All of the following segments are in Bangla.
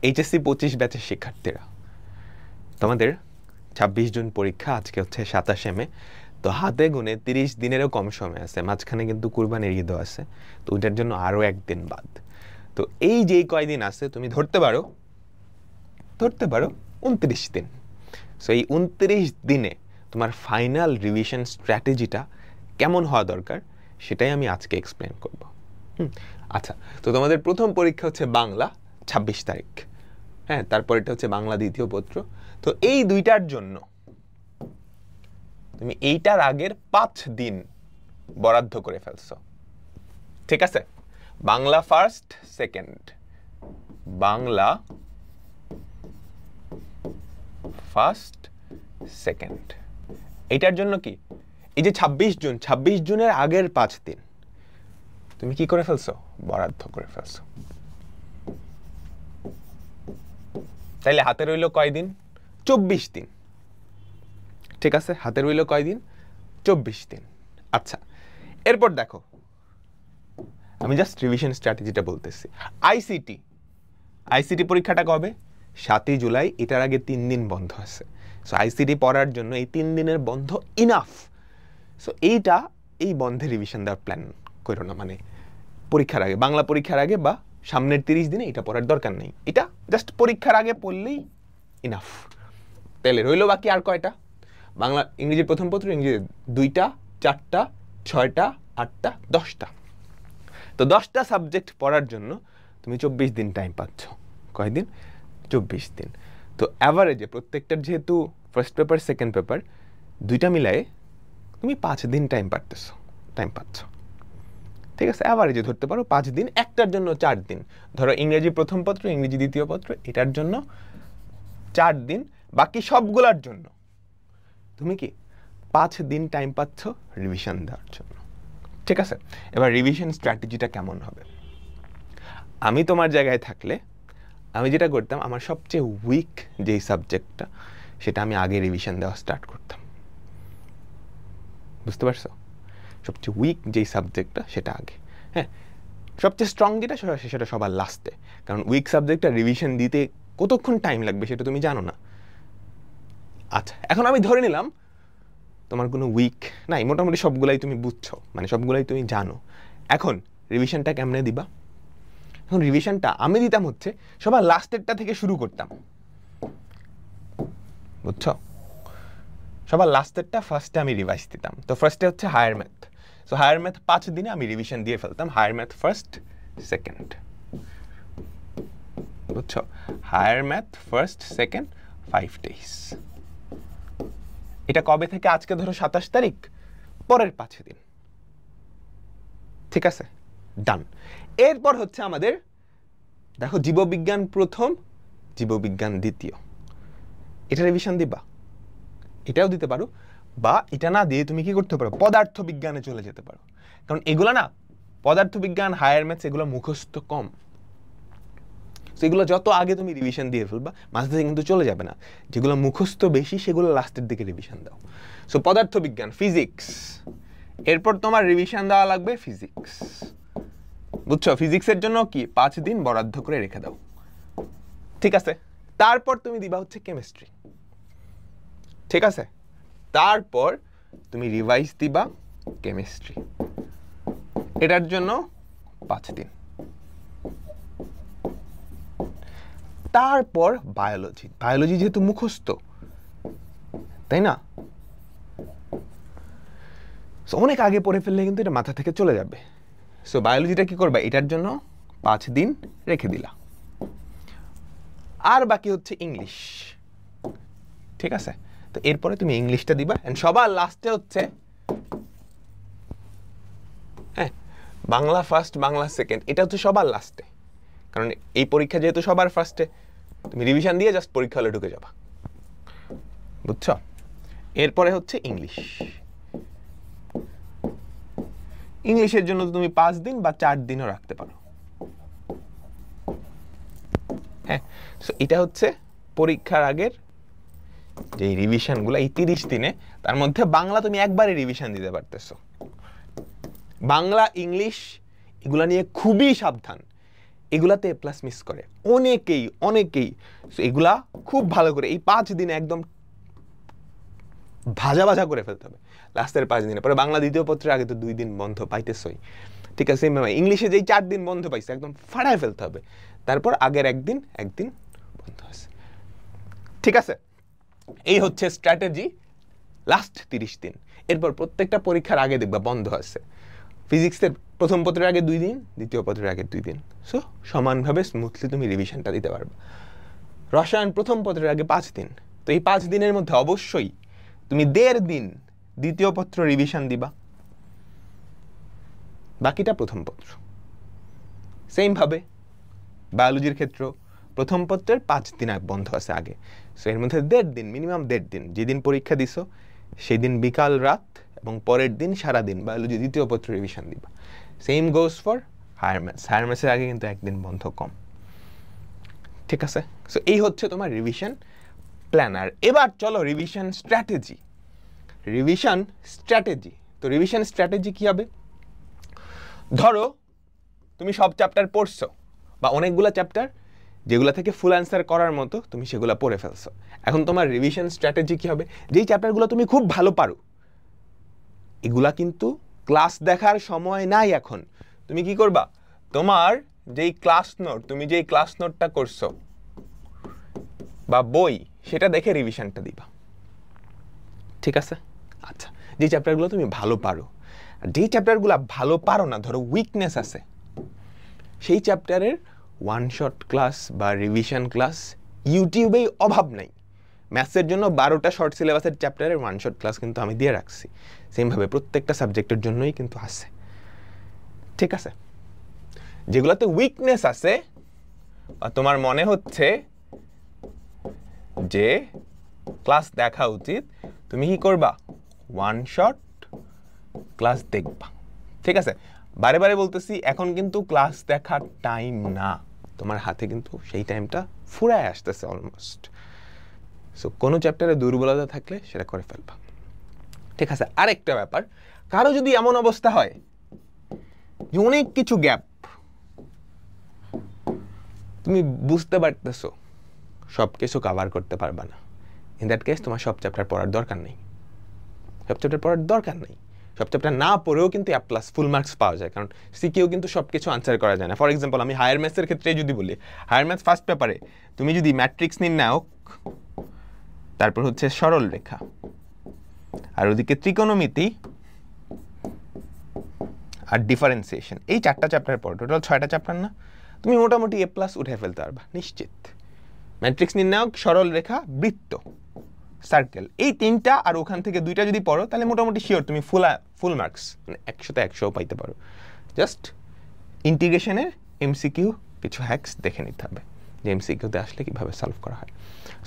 এইচএসসি 25 ব্যাচের শিক্ষার্থীরা, তোমাদের 26 জুন পরীক্ষা, আজকে হচ্ছে 27 মে। তো হাতে গুনে 30 দিনেরও কম সময় আছে, মাঝখানে কিন্তু কুরবানির ঈদও আছে, তো ওইটার জন্য আরও একদিন বাদ। তো এই যে কয়দিন আছে তুমি ধরতে পারো 29 দিন। সো এই 29 দিনে তোমার ফাইনাল রিভিশন স্ট্র্যাটেজিটা কেমন হওয়া দরকার সেটাই আমি আজকে এক্সপ্লেন করব। আচ্ছা, তো তোমাদের প্রথম পরীক্ষা হচ্ছে বাংলা 26 তারিখ, হ্যাঁ, তারপর এটা হচ্ছে বাংলা দ্বিতীয় পত্র। তো এই দুইটার জন্য তুমি এইটার আগের 5 দিন বরাদ্দ করে ফেলছো, ঠিক আছে? Bangla first second, Bangla first second, এইটার জন্য কি এই যে 26 জুনের আগের 5 দিন তুমি কি করে ফেলছো? বরাদ্দ করে ফেলছো। তাইলে হাতে রইল কয়দিন? 24 দিন, ঠিক আছে? হাতে রইল কয়দিন? 24 দিন। আচ্ছা, এরপর দেখো, আমি জাস্ট রিভিশন স্ট্র্যাটেজিটা বলতেছি। আইসিটি পরীক্ষাটা কবে? 7 জুলাই। এটার আগে 3 দিন বন্ধ আছে। সো আইসিটি পড়ার জন্য এই 3 দিনের বন্ধ ইনাফ। সো এই বন্ধে রিভিশন দেওয়ার প্ল্যান করো না, মানে পরীক্ষার আগে, বাংলা পরীক্ষার আগে বা সামনের 30 দিনে এটা পড়ার দরকার নেই, এটা জাস্ট পরীক্ষার আগে পড়লেই ইনাফ। তাহলে রইল বাকি আর কয়টা? বাংলা, ইংরেজির প্রথম পত্র, ইংরেজি 2টা, 4টা, 6টা, 8টা, 10টা। তো 10টা সাবজেক্ট পড়ার জন্য তুমি 24 দিন টাইম পাচ্ছ। কয়দিন? 24 দিন। তো অ্যাভারেজে প্রত্যেকটার যেহেতু ফার্স্ট পেপার সেকেন্ড পেপার দুইটা মিলায়ে তুমি 5 দিন টাইম পাচ্ছ, ঠিক আছে? অ্যাভারেজে ধরতে পারো 5 দিন, একটার জন্য 4 দিন। ধরো ইংরেজি প্রথম পত্র, ইংরেজি দ্বিতীয় পত্র, এটার জন্য 4 দিন, বাকি সবগুলোর জন্য তুমি কি 5 দিন টাইম পাচ্ছ রিভিশন দেওয়ার জন্য, ঠিক আছে? এবার রিভিশন স্ট্র্যাটেজিটা কেমন হবে? আমি তোমার জায়গায় থাকলে আমি যেটা করতাম, আমার সবচেয়ে উইক যেই সাবজেক্টটা সেটা আমি আগে রিভিশন দেওয়া স্টার্ট করতাম। বুঝতে পারছো? সবচেয়ে উইক যেই সাবজেক্টটা সেটা আগে, হ্যাঁ। সবচেয়ে স্ট্রং যেটা সেটা সবার লাস্টে, কারণ উইক সাবজেক্টটা রিভিশন দিতে কতক্ষণ টাইম লাগবে সেটা তুমি জানো না। আচ্ছা, এখন আমি ধরে নিলাম তোমার কোনো উইক নাই, মোটামুটি সবগুলাই তুমি বুঝছো, মানে সবগুলাই তুমি জানো। এখন রিভিশনটা কেমনে দিবা? এখন রিভিশনটা আমি দিতাম হচ্ছে সবার লাস্টেরটা থেকে শুরু করতাম, বুঝছো? সবার লাস্টেরটা ফার্স্টে আমি রিভাইজ দিতাম। তো ফার্স্টে হচ্ছে higher math. So higher math 5 দিনে আমি রিভিশন দিয়ে ফেলতাম। হায়ার ম্যাথ ফার্স্ট সেকেন্ড, বুঝছো? Higher math first second 5 days. এটা কবে থেকে? আজকে ধরো 27 তারিখ, পরের 5 দিন, ঠিক আছে? ডান। এরপর হচ্ছে আমাদের দেখো জীববিজ্ঞান প্রথম, জীববিজ্ঞান দ্বিতীয়, এটা রিভিশন দিবা। এটাও দিতে পারো, বা এটা না দিয়ে তুমি কি করতে পারো? পদার্থ বিজ্ঞানে চলে যেতে পারো, কারণ এগুলো না, পদার্থ বিজ্ঞান, হায়ার ম্যাথস, এগুলো মুখস্থ কম। সেগুলো যত আগে তুমি রিভিশন দিয়ে ফেলবা, মাঝে থেকে কিন্তু চলে যাবে না। যেগুলো মুখস্থ বেশি সেগুলো লাস্টের দিকে রিভিশন দাও। সো পদার্থ বিজ্ঞান, ফিজিক্স, এরপর তোমার রিভিশন দেওয়া লাগবে ফিজিক্স, বুঝছো? ফিজিক্সের জন্য কি 5 দিন বরাদ্দ করে রেখে দাও, ঠিক আছে? তারপর তুমি দিবা হচ্ছে কেমিস্ট্রি, ঠিক আছে? তারপর তুমি রিভাইজ দিবা কেমিস্ট্রি, এটার জন্য 5 দিন। তারপর বায়োলজি যেহেতু মুখস্থ, তাই না? অনেক আগে পড়ে ফেললে কিন্তু এটা মাথা থেকে চলে যাবে। সো বায়োলজিটা কি করবা? এটার জন্য 5 দিন রেখে দিলা। আর বাকি হচ্ছে ইংলিশ, ঠিক আছে? তো এরপরে তুমি ইংলিশটা দিবা, এন্ড সবার লাস্টে হচ্ছে বাংলা ফার্স্ট, বাংলা সেকেন্ড, এটা হচ্ছে সবার লাস্টে, কারণ এই পরীক্ষা যেহেতু সবার ফার্স্টে, তুমি রিভিশন দিয়ে জাস্ট পরীক্ষা হলে ঢুকে যাবা, বুঝছো? এরপরে হচ্ছে ইংলিশ। ইংলিশের জন্য তুমি 5 দিন বা 4 দিনও রাখতে পারো, হ্যাঁ। সো এটা হচ্ছে পরীক্ষার আগের যে রিভিশনগুলো এই 30 দিনে। তার মধ্যে বাংলা তুমি একবারে রিভিশন দিতে পারতেছো। বাংলা, ইংলিশ এগুলা নিয়ে খুবই সাবধান। এগুলাতে এ প্লাস মিস করে অনেকেই। সো এগুলা খুব ভালো করে এই 5 দিনে একদম ভাজা করে ফেলতে হবে লাস্টের 5 দিনে। পরে বাংলা দ্বিতীয় পত্রের আগে তো 2 দিন বন্ধ পাইতেছই, ঠিক আছে? ইংলিশে যেই 4 দিন বন্ধ পাইছে একদম ফাড়ায় ফেলতে হবে, তারপর আগের একদিন বন্ধ আছে, ঠিক আছে? এই হচ্ছে স্ট্র্যাটেজি লাস্ট 30 দিন। এরপর প্রত্যেকটা পরীক্ষার আগে দেখবা বন্ধ আছে। ফিজিক্সের প্রথম পত্রের আগে 2 দিন, দ্বিতীয় পত্রের আগে 2 দিন। সো সমানভাবে স্মুথলি তুমি রিভিশনটা দিতে পারবে। রসায়ন প্রথম পত্রের আগে 5 দিন, তো এই 5 দিনের মধ্যে অবশ্যই তুমি 1.5 দিন দ্বিতীয় পত্র রিভিশন দিবা, বাকিটা প্রথম পত্র। সেম ভাবে বায়োলজির ক্ষেত্র প্রথম পত্রের 5 দিন বন্ধ আছে আগে, সো এর মধ্যে 1.5 দিন, মিনিমাম 1.5 দিন, যেদিন পরীক্ষা দিছো সেই দিন বিকাল রাত এবং পরের দিন সারাদিন বায়োলজি দ্বিতীয় পত্র রিভিশন দিবা। সেম গোজ ফর হায়ার ম্যাথসের আগে কিন্তু একদিন বন্ধ কম, ঠিক আছে? সো এই হচ্ছে তোমার রিভিশন প্ল্যানার। এবার চলো রিভিশন স্ট্র্যাটেজি। তো রিভিশন স্ট্র্যাটেজি কি হবে? ধরো তুমি সব চ্যাপ্টার পড়ছো বা অনেকগুলো চ্যাপ্টার যেগুলো থেকে ফুল অ্যান্সার করার মতো তুমি সেগুলো পড়ে ফেলছো। এখন তোমার রিভিশন স্ট্র্যাটেজি কি হবে? যেই চ্যাপ্টারগুলো তুমি খুব ভালো পারো, এগুলা কিন্তু ক্লাস দেখার সময় নাই এখন। তুমি কি করবা? তোমার যেই ক্লাস নোট, তুমি যেই ক্লাস নোটটা করছো বা বই, সেটা দেখে রিভিশনটা দিবা, ঠিক আছে? আচ্ছা, যে চ্যাপ্টারগুলো তুমি ভালো পারো, আর যেই চ্যাপ্টারগুলো ভালো পারো না, ধরো উইকনেস আছে, সেই চ্যাপ্টারের ওয়ান শট ক্লাস বা রিভিশন ক্লাস ইউটিউবেই অভাব নাই। ম্যাথসের জন্য 12টা শর্ট সিলেবাসের চ্যাপ্টারের ওয়ান শট ক্লাস কিন্তু আমি দিয়ে রাখছি। সেমভাবে প্রত্যেকটা সাবজেক্টের জন্যই কিন্তু আছে, ঠিক আছে? যেগুলোতে উইকনেস আছে বা তোমার মনে হচ্ছে যে ক্লাস দেখা উচিত, তুমি কি করবা? ওয়ান শট ক্লাস দেখবা, ঠিক আছে? বারে বারে বলতেছি, এখন কিন্তু ক্লাস দেখার টাইম না, তোমার হাতে কিন্তু সেই টাইমটা ফুরায় আসতেছে অলমোস্ট। সো কোনো চ্যাপ্টারে দুর্বলতা থাকলে সেটা করে ফেলবা, ঠিক আছে? আরেকটা ব্যাপার, কারো যদি এমন অবস্থা হয় যে অনেক কিছু গ্যাপ, তুমি বুঝতে পারতেছো সব কিছু কভার করতে পারবা না, ইন দ্যাট কেস তোমার সব চ্যাপ্টার পড়ার দরকার নেই। সব চ্যাপ্টার না পড়েও কিন্তু এ প্লাস ফুল মার্কস পাওয়া যায়, কারণ সিকিউ কিন্তু সব কিছু আনসার করা যায় না। ফর এক্সাম্পল, আমি হায়ার ম্যাথসের ক্ষেত্রে যদি বলি, হায়ার ম্যাথস ফার্স্ট পেপারে তুমি যদি ম্যাট্রিক্স নির্ণায়ক, তারপর হচ্ছে সরল রেখা, আর ওদিকে ত্রিকোণমিতি আর ডিফারেন্সিয়েশন, এই 4টা চ্যাপ্টার পড়ো, টোটাল 6টা চ্যাপ্টার না, তুমি মোটামুটি এ প্লাস উঠে ফেলতে পারবা নিশ্চিত। ম্যাট্রিক্স নির্ণায়ক, সরল রেখা, বৃত্ত, সার্কেল, এই 3টা আর ওখান থেকে 2টা যদি পড়ো, তাহলে মোটামুটি শিওর তুমি ফুল মার্কস, মানে 100তে 100 পাইতে পারো। জাস্ট ইন্টিগ্রেশনের এমসিকিউ কিছু হ্যাক্স দেখে নিতে হবে, যে এমসিকিউতে আসলে কিভাবে সলভ করা হয়।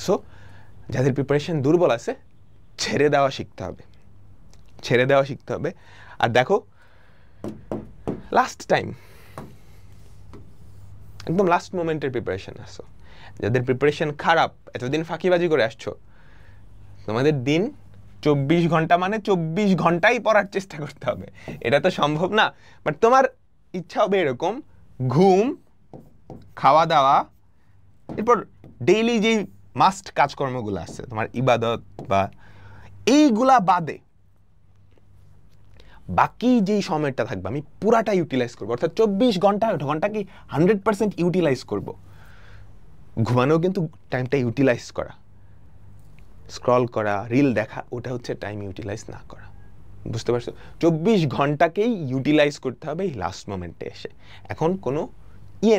সো যাদের প্রিপারেশন দুর্বল আছে, ছেড়ে দেওয়া শিখতে হবে। আর দেখো, লাস্ট টাইম একদম লাস্ট মোমেন্টের প্রিপারেশন আসো। যাদের প্রিপারেশন খারাপ, এতদিন ফাঁকিবাজি করে আসছো, তোমাদের দিন 24 ঘন্টা, মানে 24 ঘন্টাই পড়ার চেষ্টা করতে হবে। এটা তো সম্ভব না, বাট তোমার ইচ্ছা হবে এরকম, ঘুম, খাওয়া দাওয়া, এরপর ডেইলি যেই মাস্ট কাজকর্মগুলো আছে তোমার, ইবাদত বা এইগুলা বাদে বাকি যেই সময়টা থাকবে আমি পুরাটা ইউটিলাইজ করবো। অর্থাৎ 24 ঘন্টা কি 100% ইউটিলাইজ করব। ঘুমানো কিন্তু টাইমটা ইউটিলাইজ করা, স্ক্রল করা, রিল দেখা, ওটা হচ্ছে টাইম ইউটিলাইজ না করা। বুঝতে পারছো? 24 ঘন্টাকেই ইউটিলাইজ করতে হবে এই লাস্ট মোমেন্টে এসে। এখন কোনো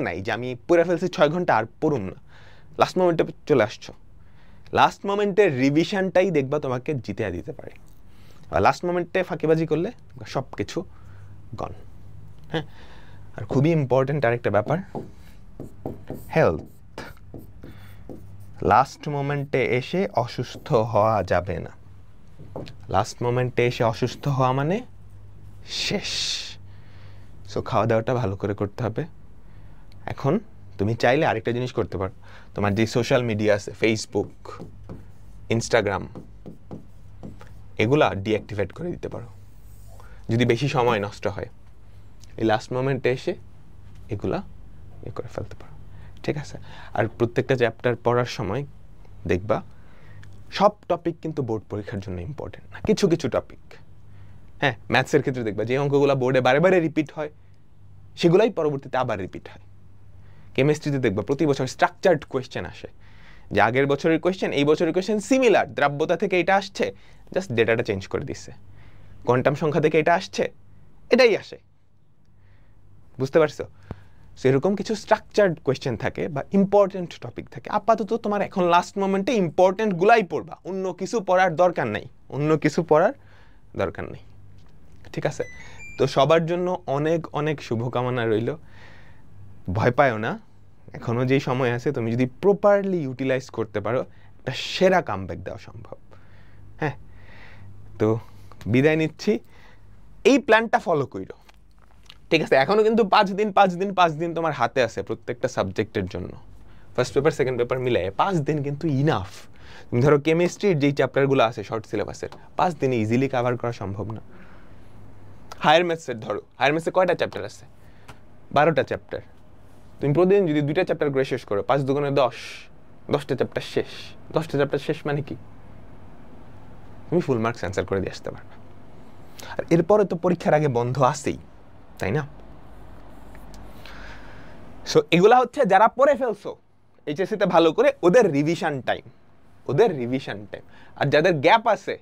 নাই যে আমি পড়ে ফেলছি 6 ঘন্টা আর পড়ুন না, লাস্ট মোমেন্টে চলে আসছো। লাস্ট মোমেন্টের রিভিশনটাই দেখবা তোমাকে জিতে দিতে পারে। আর লাস্ট মোমেন্টে ফাঁকিবাজি করলে সব কিছু গন। হ্যাঁ, আর খুবই ইম্পর্টেন্ট আরেকটা ব্যাপার, হেলথ। লাস্ট মোমেন্টে এসে অসুস্থ হওয়া যাবে না। লাস্ট মোমেন্টে এসে অসুস্থ হওয়া মানে শেষ। সো খাওয়া দাওয়াটা ভালো করে করতে হবে। এখন তুমি চাইলে আরেকটা জিনিস করতে পারো, তোমার যে সোশ্যাল মিডিয়া আছে, ফেসবুক, ইনস্টাগ্রাম, এগুলা ডিঅ্যাক্টিভেট করে দিতে পারো যদি বেশি সময় নষ্ট হয়। এই লাস্ট মোমেন্টে এসে এগুলা করে ফেলতে পারো, ঠিক আছে? আর প্রত্যেকটা চ্যাপ্টার পড়ার সময় দেখবা সব টপিক কিন্তু বোর্ড পরীক্ষার জন্য ইম্পর্টেন্ট না, কিছু কিছু টপিক। হ্যাঁ, ম্যাথসের ক্ষেত্রে দেখবা যে অঙ্কগুলো বোর্ডে বারে বারে রিপিট হয় সেগুলাই পরবর্তীতে আবার রিপিট হয়। কেমিস্ট্রিতে দেখবা প্রতি বছর স্ট্রাকচার্ড কোয়েশ্চেন আসে, যে আগের বছরের কোয়েশ্চেন এই বছরের কোয়েশ্চেন সিমিলার, দ্রাব্যতা থেকে এটা আসছে, জাস্ট ডেটাটা চেঞ্জ করে দিচ্ছে। কোয়ান্টাম সংখ্যা থেকে এটা আসছে, এটাই আসে, বুঝতে পারছো? সেরকম কিছু স্ট্রাকচার্ড কোয়েশ্চেন থাকে বা ইম্পর্টেন্ট টপিক থাকে। আপাতত তোমার এখন লাস্ট মোমেন্টে ইম্পর্টেন্ট গুলাই পড়বা, অন্য কিছু পড়ার দরকার নাই, অন্য কিছু পড়ার দরকার নেই, ঠিক আছে? তো সবার জন্য অনেক অনেক শুভকামনা রইল। ভয় পায়ও না, এখনো যেই সময় আছে, তুমি যদি প্রপারলি ইউটিলাইজ করতে পারো একটা সেরা কামব্যাক দেওয়া সম্ভব। হ্যাঁ, তো বিদায় নিচ্ছি, এই প্ল্যানটা ফলো করো, ঠিক আছে? এখনো কিন্তু 5 দিন তোমার হাতে আছে প্রত্যেকটা সাবজেক্টের জন্য, ফার্স্ট পেপার সেকেন্ড পেপার মিলাই 5 দিন কিন্তু ইনাফ। তুমি ধরো কেমিস্ট্রির যেই চ্যাপ্টারগুলো আছে শর্ট সিলেবাসের, 5 দিনে ইজিলি কভার করা সম্ভব না। হায়ার ম্যাথসের ধরো, হায়ার ম্যাথসে কয়টা চ্যাপ্টার আছে? 12টা চ্যাপ্টার। তুমি প্রতিদিন যদি 2টা চ্যাপ্টার করে শেষ করো, 5 দুগুণে 10, 10টা চ্যাপ্টার শেষ। 10টা চ্যাপ্টার শেষ মানে কি? তুমি ফুল মার্কস অ্যান্সার করে দিয়ে আসতে পারবে। আর এরপরে তো পরীক্ষার আগে বন্ধ আছেই, তাই না? সো এগুলা হচ্ছে যারা পড়ে ফেলছো এইচএসসি তে ভালো করে, ওদের রিভিশন টাইম, ওদের রিভিশন টাইম। আর যাদের গ্যাপ আছে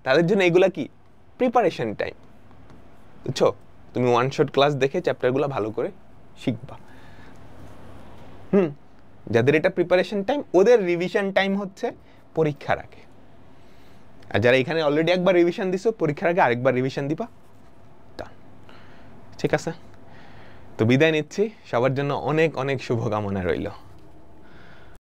তাদের জন্য এগুলা কি? প্রিপারেশন টাইম, বুঝছো? তুমি ওয়ান শট ক্লাস দেখে চ্যাপ্টারগুলো ভালো করে শিখবা। যাদের এটা প্রিপারেশন টাইম, ওদের রিভিশন টাইম হচ্ছে পরীক্ষার আগে। আর যারা এখানে অলরেডি একবার রিভিশন দিছো, পরীক্ষার আগে আরেকবার রিভিশন দিবা, ডান, ঠিক আছে? তো বিদায় নিচ্ছি, সবার জন্য অনেক অনেক শুভকামনা রইল।